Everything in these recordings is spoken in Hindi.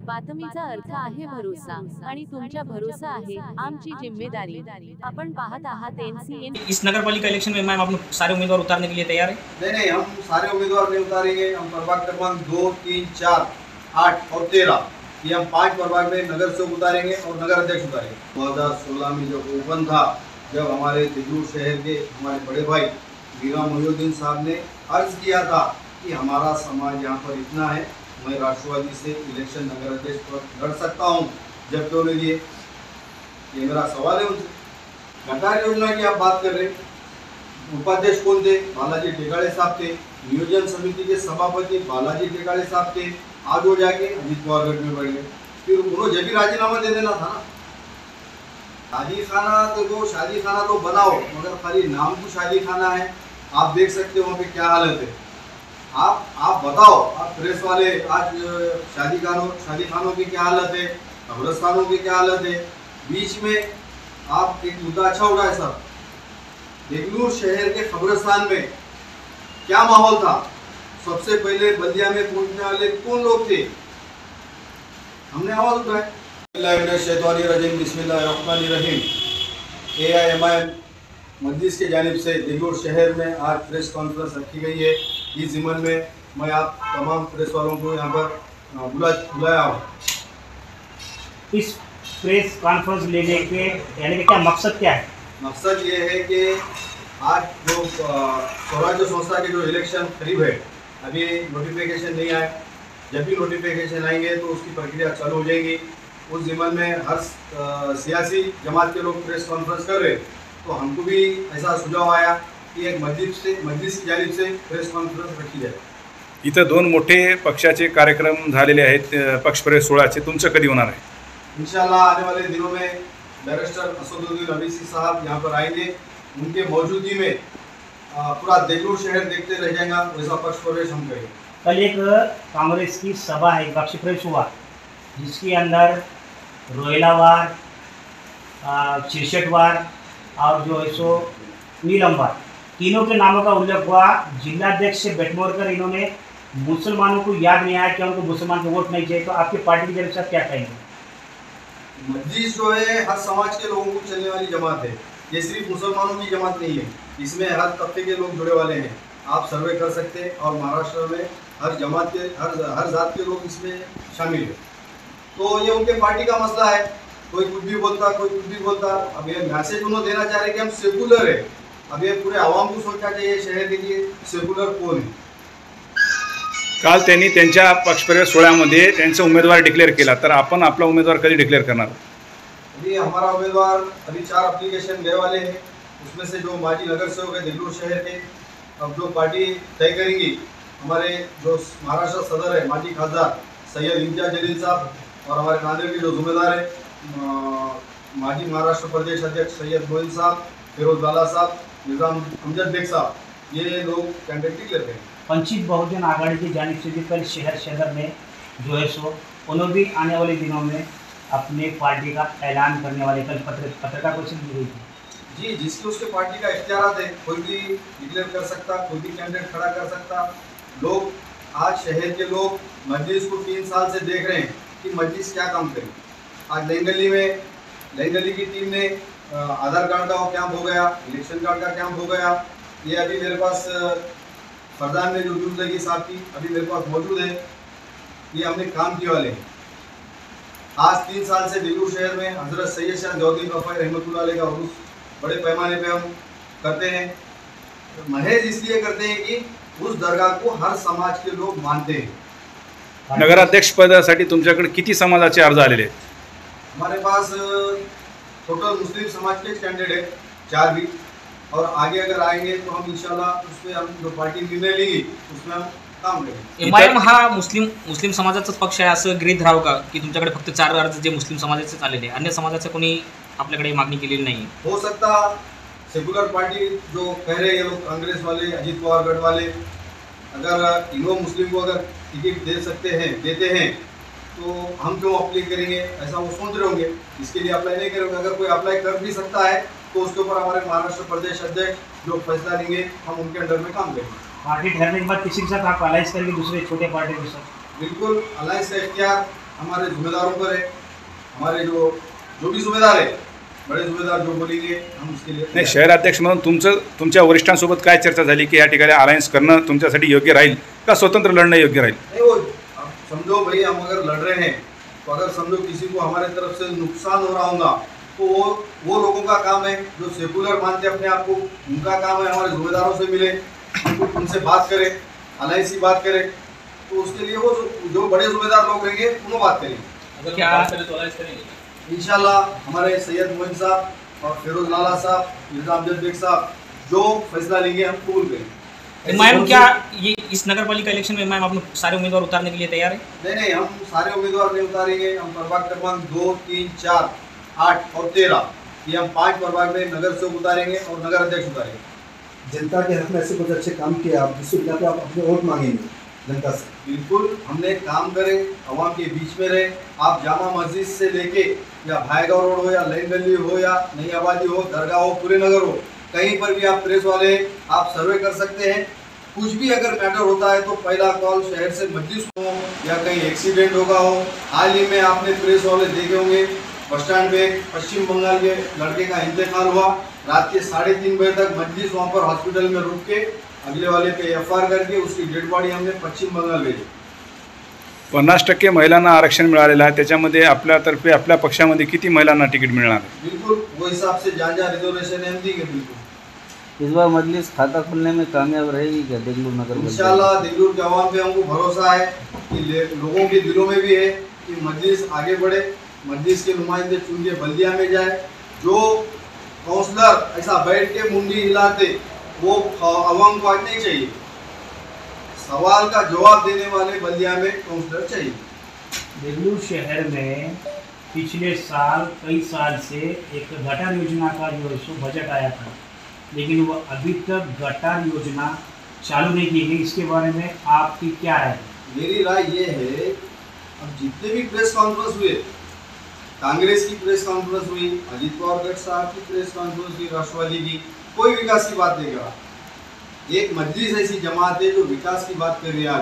बातमीचा अर्थ आहे भरोसा आणि तुमच्या भरोसा आहे आमची जिम्मेदारी। आपण पाहत आहात NCN। इस नगर पालिका इलेक्शन में मैम आप सारे उम्मीदवार उतारने के लिए तैयार हैं? नहीं, हम सारे उम्मीदवार नहीं उतारेंगे। हम प्रभाग क्रमांक 2, 3, 4, 8 और 13 ये हम 5 प्रभाग में नगर सेवक उतारेंगे और नगर अध्यक्ष उतारेंगे। 2016 में जब ओपन था, जब हमारे दिल्लू शहर के हमारे बड़े भाई मीरा मोहिउद्दीन साहब ने अर्ज किया था कि हमारा समाज यहाँ पर इतना है, मैं राष्ट्रवादी से इलेक्शन नगर अध्यक्ष पर लड़ सकता हूँ, जब क्यों नहीं दिए? ये मेरा सवाल है उनसे। गटार योजना की आप बात कर रहे हैं, उपाध्यक्ष कौन थे? बालाजी टेकाड़े साहब थे। नियोजन समिति के सभापति बालाजी टेकाड़े साहब थे। आज वो जाके अजीत पवार गढ़ में बढ़ गए। फिर उन्होंने जब भी राजीनामा दे देना था ना। शादी खाना तो बनाओ, मगर खाली नाम की शादी खाना है। आप देख सकते हो वहाँ पे क्या हालत है। आप बताओ, आप प्रेस वाले, आज शादी खानों की क्या हालत है, कब्रस्तानों की क्या हालत है। बीच में आप एक मुद्दा अच्छा उठाए साहब, देगलूर शहर के कब्रस्तान में क्या माहौल था? सबसे पहले बल्दिया में पहुंचने वाले कौन लोग थे? हमने आवाज उठाई। बिस्मिल्लाहिर्रहमानिर्रहीम। AIMIM मजलिस की जानिब से देगलूर शहर में आज प्रेस कॉन्फ्रेंस रखी गई है। इस ज़िम्मन में मैं आप तमाम प्रेस वालों को यहाँ पर बुलाया हूँ। इस प्रेस कॉन्फ्रेंस लेने के यानी कि क्या मकसद क्या है? मकसद ये है कि आज जो स्वराज्य संस्था के जो इलेक्शन करीब है, अभी नोटिफिकेशन नहीं आए। जब भी नोटिफिकेशन आएंगे तो उसकी प्रक्रिया चालू हो जाएगी। उस ज़िम्मन में हर सियासी जमात के लोग प्रेस कॉन्फ्रेंस कर रहे, तो हमको भी ऐसा सुझाव आया की एक मजलिस की जानिब से प्रेस कॉन्फरन्स रखी जाए। इथं 2 मोठे पक्षाचे कार्यक्रम झालेले आहेत, पक्षप्रवेश सोहळ्याचे। तुमचं कधी होणार आहे? इंशाल्लाह आने वाले दिनों में बैरिस्टर असदुद्दीन अवीसी साहब यहाँ पर आएंगे। उनके मौजूदगी में पूरा देगलूर शहर देखते रह जाएगा, वैसा पक्षप्रवेश हम करेंगे। कल एक कांग्रेस की सभा है, पक्षप्रवेश हुआ, जिसके अंदर रोहिलावार, छिरसठवार और जो है सो नीलमवार, तीनों के नामों का उल्लेख हुआ। जिलाध्यक्ष से बैठमोड़कर इन्होंने मुसलमानों को याद नहीं आया कि उनको मुसलमान को वोट नहीं चाहिए। तो आपकी पार्टी की तरफ से क्या कहेंगे? मजलिस जो है हर समाज के लोगों को चलने वाली जमात है, ये सिर्फ मुसलमानों की जमात नहीं है। इसमें हर तबके के लोग जुड़े वाले हैं। आप सर्वे कर सकते हैं और महाराष्ट्र में हर जमात के हर जात के लोग इसमें शामिल है। तो ये उनके पार्टी का मसला है, कोई कुछ भी बोलता, कोई कुछ भी बोलता। अब ये मैसेज उन्होंने देना चाह रहे कि हम सेकुलर है। अब ये पूरे आवाम को सोचना चाहिए शहर के लिए सेकुलर कौन है। काल त्यांनी त्यांच्या पक्षप्रवेश सोहळ्यामध्ये त्यांचा उमेदवार डिक्लेअर केला, तर आपण आपला उमेदवार कधी डिक्लेअर करणार? अभी हमारा उम्मीदवार अभी 4 एप्लीकेशन गए वाले हैं। उसमें से जो माजी नगर सेवक है देगलूर शहर के, अब जो पार्टी तय करेंगी, हमारे जो महाराष्ट्र सदर है माजी खासदार सैयद इम्तियाज जलील साहब, और हमारे नांदेड़ के जो जिम्मेदार है माजी महाराष्ट्र प्रदेश अध्यक्ष सैयद मोइन साहब, फिरोज लाला साहब, निज़ाम अमजद बेग साहब, ये लोग कैंडिडेट डिक्लेयर करेंगे। वंचित बहुजन आघाड़ी की जानिब से भी कल शहर सदर में जो है सो उन्होंने भी आने वाले दिनों में अपने पार्टी का ऐलान करने वाले कल पत्रकार परिषद दी गई थी। जी, जिसकी उसके पार्टी का इख्तियार है, कोई भी डिक्लेयर कर सकता, कोई भी कैंडिडेट खड़ा कर सकता। लोग आज शहर के लोग मजलिस को 3 साल से देख रहे हैं कि मजलिस क्या काम करे। आज लेंगली की टीम ने आधार कार्ड का कैंप हो गया, इलेक्शन कार्ड का कैंप हो गया। ये अभी मेरे पास फरदान में जो न्यूज़ लगी साहब की अभी मेरे पास मौजूद है। ये हमने काम किए वाले हैं। आज 3 साल से देगलूर शहर में हजरत सैयद शाह जौहरुद्दीन रफ़ाई रहमतुल्लाह अलैह का उर्स बड़े पैमाने पे हम करते हैं। महज इसलिए करते हैं कि उस दरगाह को हर समाज के लोग मानते हैं। नगराध्यक्ष पदासाठी तुमच्याकडे किती समाजाचे अर्ज आलेले आहेत? हमारे पास टोटल मुस्लिम समाज के कैंडिडेट है 4 भी, और आगे अगर आएंगे तो हम इंशाल्लाह उसमें हम जो पार्टी निर्णय लेगी उसमें हम काम करेंगे। MIM हा मुस्लिम समाजाचाच पक्ष आहे असं गृहीत राहावं का, की तुमच्याकडे फक्त 4 अर्ज जे मुस्लिम समाजाचेच आलेले, अन्य समाजाचं कोणी आपल्याकडे मागणी केलेली नाही? हो सकता सेकुलर पार्टी जो कह रहे हैं ये लोग, कांग्रेस वाले, अजीत पवार गढ़ वाले, अगर इनको मुस्लिम को अगर टिकट देते हैं तो हम क्यों अप्लाई करेंगे, ऐसा वो सोच रहे होंगे, इसके लिए अप्लाई नहीं करेंगे। अगर कोई अप्लाई कर भी सकता है तो उसके ऊपर हमारे महाराष्ट्र प्रदेश अध्यक्ष जो फैसला लेंगे हम उनके अंडर में काम करेंगे। पार्टी ठहरने के बाद किसी के साथ आप अलायंस करेंगे दूसरे छोटे पार्टी के साथ? बिल्कुल, अलायंस का इख्तियार हमारे जिम्मेदारों पर है। हमारे जो भी जिम्मेदार है, बड़े जिम्मेदार जो बोलेंगे हम उसके लिए नाही, शहराध्यक्ष म्हणून तुमच्या वरिष्ठांसोबत काय चर्चा झाली की या ठिकाणी अलायन्स करणं तुमच्यासाठी योग्य राहील का स्वतंत्र लढणं योग्य राहील? नहीं, वो अब समझो भाई, हम अगर लड़ रहे हैं तो अगर समझो किसी को हमारे तरफ से नुकसान हो रहा होगा तो वो लोगों का काम है जो सेकुलर मानते हैं अपने आप को, उनका काम है हमारे जिम्मेदारों से मिले, उनसे बात करें, अलायंस की बात करें। तो उसके लिए वो जो बड़े जिम्मेदार लोग रहेंगे उन्होंने बात करेंगे। अगर क्या बात करें तो अलायंस करेंगे इंशाल्लाह हमारे सैयद मोइन साहब और फिरोज लाला साहब, मिर्जा अमजद बेग साहब जो फैसला लेंगे हम कबूल करेंगे। मैम, क्या ये इस नगर पालिका इलेक्शन में मैम आप सारे उम्मीदवार उतारने के लिए तैयार है? नहीं, हम सारे उम्मीदवार नहीं उतारेंगे। हम प्रभाग क्रमांक 2, 3, 4, 8 और 13 ये हम 5 प्रभाग में नगर सेवक उतारेंगे और नगर अध्यक्ष उतारेंगे। जनता के हक में ऐसे कुछ अच्छे काम किए आप जिस सुविधा पे आप अपने वोट मांगेंगे जनता से? बिल्कुल, हमने काम करे, आवाम के बीच में रहे। आप जामा मस्जिद से लेके या भाईगांव रोड हो या लाइन गली हो या नई आबादी हो, दरगाह हो, पूरे नगर हो, कहीं पर भी आप प्रेस वाले आप सर्वे कर सकते हैं। कुछ भी अगर मैटर होता है तो पहला कॉल शहर से मस्जिद हो या कहीं एक्सीडेंट होगा हो। हाल ही में आपने प्रेस वाले देखे होंगे, बस स्टैंड पे पश्चिम बंगाल के लड़के का इंतकाल हुआ, रात के 3:30 बजे तक मस्जिद वहाँ पर हॉस्पिटल में रुक के अगले वाले पे एफआईआर करके उसकी डेड बॉडी हमने पश्चिम बंगाल भेजी। 50% महिलांना आरक्षण मिळालेलं आहे, त्याच्यामध्ये आपल्यातर्फे आपल्या पक्षामध्ये किती महिलांना तिकीट मिळणार आहे? बिल्कुल वो हिसाब से जहाँ जहाँ रिजर्वेशन है हम देंगे। बिल्कुल इस बार मजलिस खाता खुलने में कामयाब रहेगी क्या देगलूर नगर बल्दिया? इंशाल्लाह देगलूर के आवाम पे हमको भरोसा है कि लोगों के दिलों में भी है कि मजलिस आगे बढ़े, मजलिस के नुमाइंदे चुन के बल्दिया में जाए। जो काउंसलर ऐसा बैठ के मुंडी हिलाते वो आवाम को आज नहीं चाहिए। सवाल का जवाब देने वाले बल्दिया में काउंसलर चाहिए। देगलूर शहर में पिछले साल कई साल से एक गटर योजना का जो है सो बजट आया था, लेकिन वो अभी तक गटर योजना चालू नहीं की गई। इसके बारे में आपकी क्या राय है? मेरी राय ये है, अब जितने भी प्रेस कॉन्फ्रेंस हुए, कांग्रेस की प्रेस कॉन्फ्रेंस हुई, अजीत पवार गढ़ साहब की प्रेस कॉन्फ्रेंस हुई, राष्ट्रवादी की, कोई विकास की बात नहीं करा। एक मजलिस ऐसी जमात है जो विकास की बात कर रही है।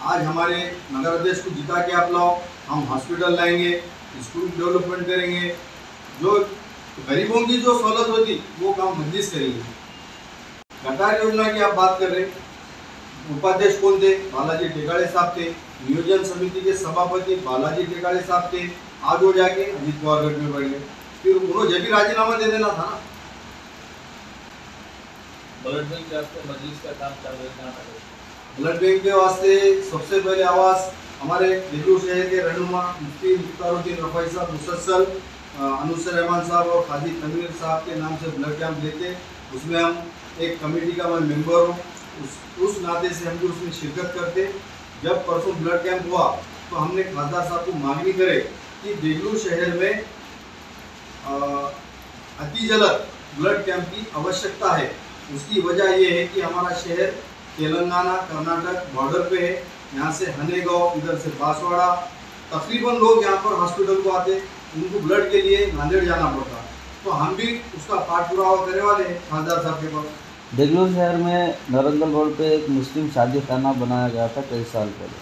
आज हमारे नगर अध्यक्ष को जिता के आप लाओ, हम हॉस्पिटल लाएंगे, स्कूल डेवलपमेंट करेंगे, जो गरीबों की जो सहूलत होती वो काम मजलिस करेंगे। गटार योजना की आप बात कर रहे, उपाध्यक्ष कौन थे? बालाजी टेकाड़े साहब थे। नियोजन समिति के सभापति बालाजी टेकाड़े साहब थे। आज वो जाके अजीत पवार गढ़ में बढ़ गए, फिर उन्होंने जब भी राजीनामा दे देना था ना। ब्लड बैंक के वास्ते मजलिस का काम चल रहा है। ब्लड बैंक के वास्ते सबसे पहले आवास हमारे देगलूर शहर के रहनुमा मुफ्ती मुख्तारुद्दीन रफ़ाई साहब मुसलसल अनुसर रहमान साहब और काजी तनवीर साहब के नाम से ब्लड कैंप लेते, उसमें हम एक कमेटी का मैं मेंबर हूँ, उस नाते से हम भी उसमें शिरकत करते। जब परसों ब्लड कैंप हुआ तो हमने खासदार साहब को मांगनी करे कि देगलूर शहर में अति जल्द ब्लड कैंप की आवश्यकता है। उसकी वजह ये है कि हमारा शहर तेलंगाना कर्नाटक बॉर्डर पे है। यहाँ से हनेगांव, इधर से बांसवाड़ा, तकरीबन लोग यहाँ पर हॉस्पिटल को आते, उनको ब्लड के लिए नांदेड़ जाना पड़ता। तो हम भी उसका पाठ पुरावा करने वाले हैं खासदार साहब के पास। देगलूर शहर में नरंगल रोड पे एक मुस्लिम शादी खाना बनाया गया था कई साल पहले,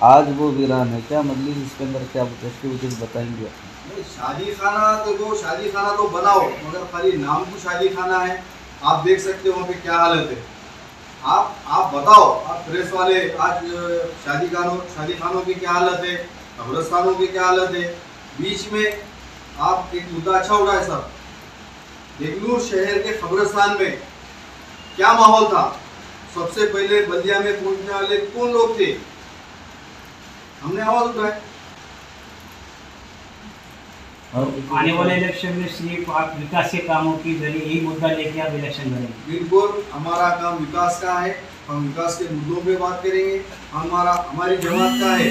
आज वो वीरान है। क्या मजलिस इसके अंदर क्या एक्टिविटीज बताएंगे? नहीं, शादी खाना तो शादी खाना तो बनाओ, मगर खाली नाम को शादी खाना है। आप देख सकते हो वहाँ पे क्या हालत है। आप बताओ, आप प्रेस वाले, आज शादी खानों की क्या हालत है, कब्रस्तानों की क्या हालत है। बीच में आप एक मुद्दा अच्छा उठाए सर, देगलूर शहर के कब्रस्तान में क्या माहौल था? सबसे पहले बल्दिया में पहुंचने वाले कौन लोग थे? हमने आवाज उठाई। आने वाले इलेक्शन में सिर्फ आप विकास के कामों की जरिए यही मुद्दा लेके आप इलेक्शन करेंगे? बिल्कुल, हमारा काम विकास का है, हम विकास के मुद्दों पे बात करेंगे। हमारी जमात का है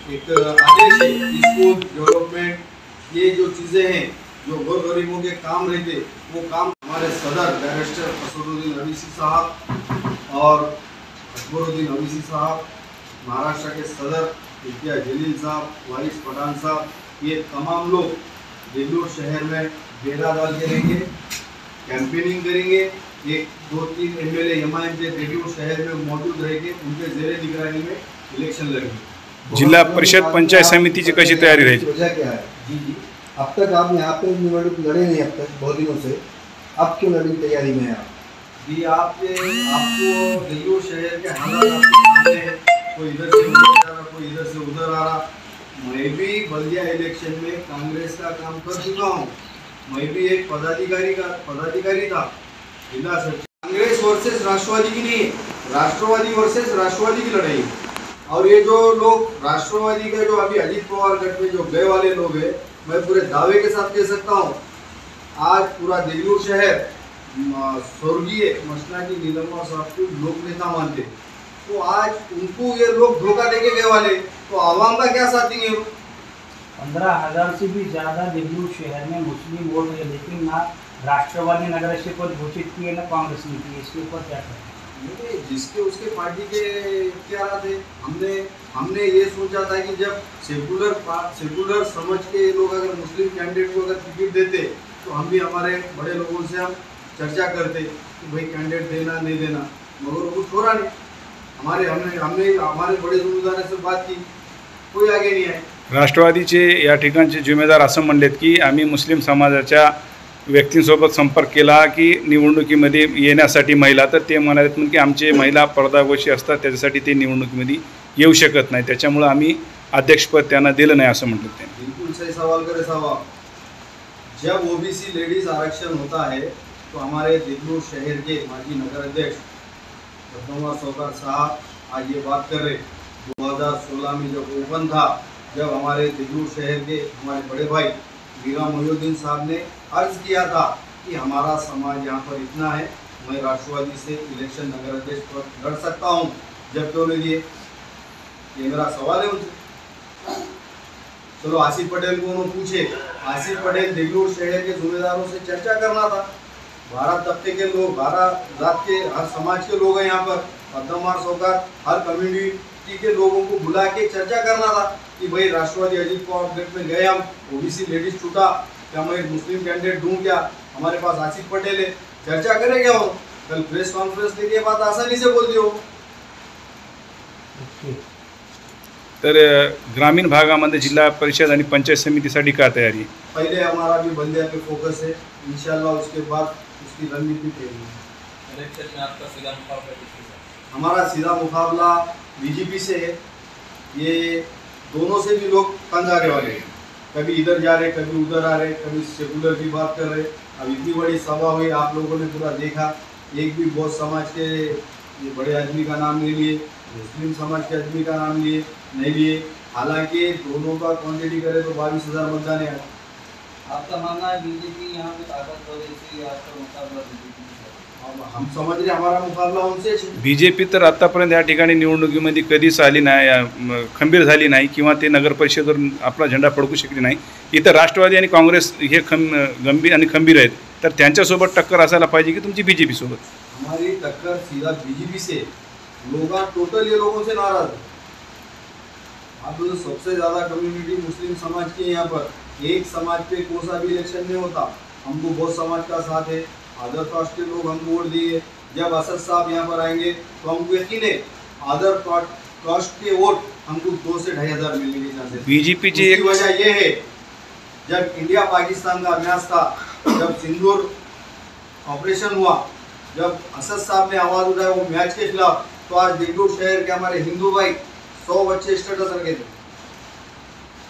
एक आदेश है, स्कूल डेवलपमेंट, ये जो चीज़ें हैं जो गरीबों के काम रहते, वो काम हमारे सदर बैरिस्टर असदुद्दीन अवीसी साहब और अकबरुद्दीन अवीसी साहब, महाराष्ट्र के सदर इम्तियाज जलील साहब, वारिस पठान साहब, ये तमाम लोग देगलूर शहर में डेरा डाल के रहेंगे, कैंपेनिंग करेंगे। 1-2-3 एमएलए एमआईएम के देगलूर शहर में मौजूद रहेंगे, उनके जेर निगरानी में इलेक्शन लड़ेंगे। जिल्हा परिषद पंचायत समितीची कशी तयारी राहील? वजह क्या है? अब तक आप यहाँ पे निवडणूक लड़े नहीं, अब तक बहुत दिनों से, अब क्यों लड़ने की तैयारी में है आप? जी आपको देगलूर शहर के हालात आपके सामने है, कोई इधर से उधर जा रहा, कोई इधर से उधर आ रहा। मैं भी बल्दिया इलेक्शन में कांग्रेस का काम कर चुका हूँ, मैं भी एक पदाधिकारी था जिला सचिव। कांग्रेस वर्सेस राष्ट्रवादी की नहीं है, राष्ट्रवादी वर्सेस राष्ट्रवादी की लड़ाई है। और ये जो लोग राष्ट्रवादी का जो अभी अजीत पवार गठ में जो गए वाले लोग हैं, मैं पूरे दावे के साथ कह सकता हूँ आज पूरा देगलूर शहर स्वर्गीय मसनाटी नीलम्मा साहब को लोक नेता मानते, तो आज उनको ये लोग धोखा देके गए वाले, तो आवाम का क्या साथ देंगे? 15,000 से भी ज़्यादा देगलूर शहर में मुस्लिम वोट है, लेकिन ना राष्ट्रवादी नगराध्यक्ष को घोषित किए ना कांग्रेस ने की। इसके ऊपर क्या करें? जिसके उसके पार्टी के इख्तियार थे। हमने ये सोचा था कि जब सेकुलर समझ के ये लोग अगर मुस्लिम कैंडिडेट को अगर टिकट देते तो हम भी हमारे बड़े लोगों से हम चर्चा करते कि भाई कैंडिडेट देना नहीं देना, मगर कुछ हो रहा नहीं। हमने हमारे बड़े जुम्मेदार से बात की, कोई आगे नाही आहे। राष्ट्रवादीचे या ठिकाणचे जिम्मेदार असं म्हणलेत की आम्ही मुस्लिम समाजाच्या व्यक्तींसोबत संपर्क केला की निवडणुकीमध्ये येण्यासाठी महिला, तर ते म्हणालेत की आमचे महिला पर्दागोशी असतात, त्याच्यासाठी ते निवडणुकीमध्ये येऊ शकत नाही, त्याच्यामुळे आम्ही अध्यक्षपद त्यांना दिलं नाही असं म्हटलं त्यांनी। बिल्कुल सही सवाल करे साहब। जब ओबीसी लेडीज आरक्षण होता है तो हमारे देगलूर शहर के माजी नगर अध्यक्ष पद्मवार सौकार साहब आज ये बात कर रहे। 2016 में जब ओपन था, जब हमारे देगलूर शहर के हमारे बड़े भाई मीरा मोहिउद्दीन साहब ने अर्ज किया था कि हमारा समाज यहाँ पर इतना है, मैं राष्ट्रवादी से इलेक्शन नगर अध्यक्ष पर लड़ सकता हूँ, जब क्यों नहीं दिए? ये मेरा सवाल है उनसे। चलो आसिफ पटेल को उन्होंने पूछे, आसिफ पटेल देगलूर शहर के जिम्मेदारों से चर्चा करना था। 12 तबके के लोग, 12 जात के, हर समाज के लोग हैं यहाँ पर। पद्मवार सौकार हर कम्युनिटी के लोगों को बुला के चर्चा करना था कि भाई राष्ट्रवादी अजीत पवार गठ में गए हम, ओबीसी लेडीज छूटा, क्या मैं मुस्लिम कैंडिडेट दूं क्या? हमारे पास आसिफ पटेल है, चर्चा करें क्या हो? कल प्रेस कॉन्फ्रेंस लेके बात आसानी से बोल दियो। तर ग्रामीण भागामध्ये जिल्हा परिषद आणि पंचायत समितीसाठी काय तयारी? पहले हमारा भी बल्दिया पे फोकस है, इंशाल्लाह उसके बाद उसकी रणनीति तैयारी। इलेक्शन में आपका सीधा मुकाबला किससे? हमारा सीधा मुकाबला बीजेपी से है। ये दोनों से भी लोग तंग आने वाले हैं, कभी इधर जा रहे, कभी उधर आ रहे, कभी सेकुलर की बात कर रहे। अब इतनी बड़ी सभा हुई, आप लोगों ने पूरा देखा, एक भी बौद्ध समाज के ये बड़े आदमी का नाम नहीं लिए, मुस्लिम समाज के आदमी का नाम नहीं लिए। हालांकि दोनों का क्वांटिटी करे तो 22,000 मतदान है। आपका मानना है बीजेपी यहाँ पे ताकतवर है, इसलिए आपका मुकाबला बीजेपी से? हम समझ रहे हमारा मुकाबला उनसे है। बीजेपी तर आतापर्यंत या ठिकाणी निवडणुकीमध्ये कधीच आली नाही, खंबीर झाली नाही किंवा ते नगर परिषदेवर आपला झेंडा फडकू शकली नाही। इतर राष्ट्रवादी आणि काँग्रेस हे गंभीर आणि खंबीर आहेत, तर त्यांच्यासोबत टक्कर असायला पाहिजे की तुमची बीजेपी सोबत? हमारी टक्कर सीधा बीजेपी से। लोग टोटल ये लोगों से नाराज है। आप लोग सबसे ज़्यादा कम्युनिटी मुस्लिम समाज की है यहाँ पर। एक समाज पे कोई सा भी इलेक्शन नहीं होता, हमको बहुत समाज का साथ है। अदर कास्ट के लोग हमको वोट दिए। जब असद साहब यहाँ पर आएंगे तो हमको यकीन है अदर कास्ट के वोट हमको 2 से 2,500 मिलने की चांसेस। बीजेपी की एक वजह ये है, जब इंडिया पाकिस्तान का मैच था, जब सिंदूर ऑपरेशन हुआ, जब असद साहब ने आवाज़ उठाया वो मैच के खिलाफ, तो आज देगलूर शहर के हमारे हिंदू भाई 100 बच्चे स्टेटस रखे थे।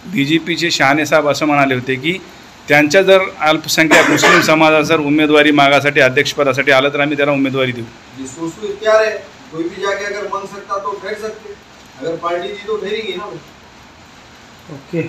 बीजेपीचे शहाणे साहेब असं म्हणाले होते की त्यांच्या जर अल्पसंख्याक मुस्लिम समाजा जर उमेदवारी मागासाठी अध्यक्षपदासाठी आलं तर आम्ही त्याला उमेदवारी देऊ। जिसको इख्तियार है, कोई भी जाके अगर मांग सकता तो ठहर सकते, अगर पार्टी दी तो ठहरेंगी ना। ओके।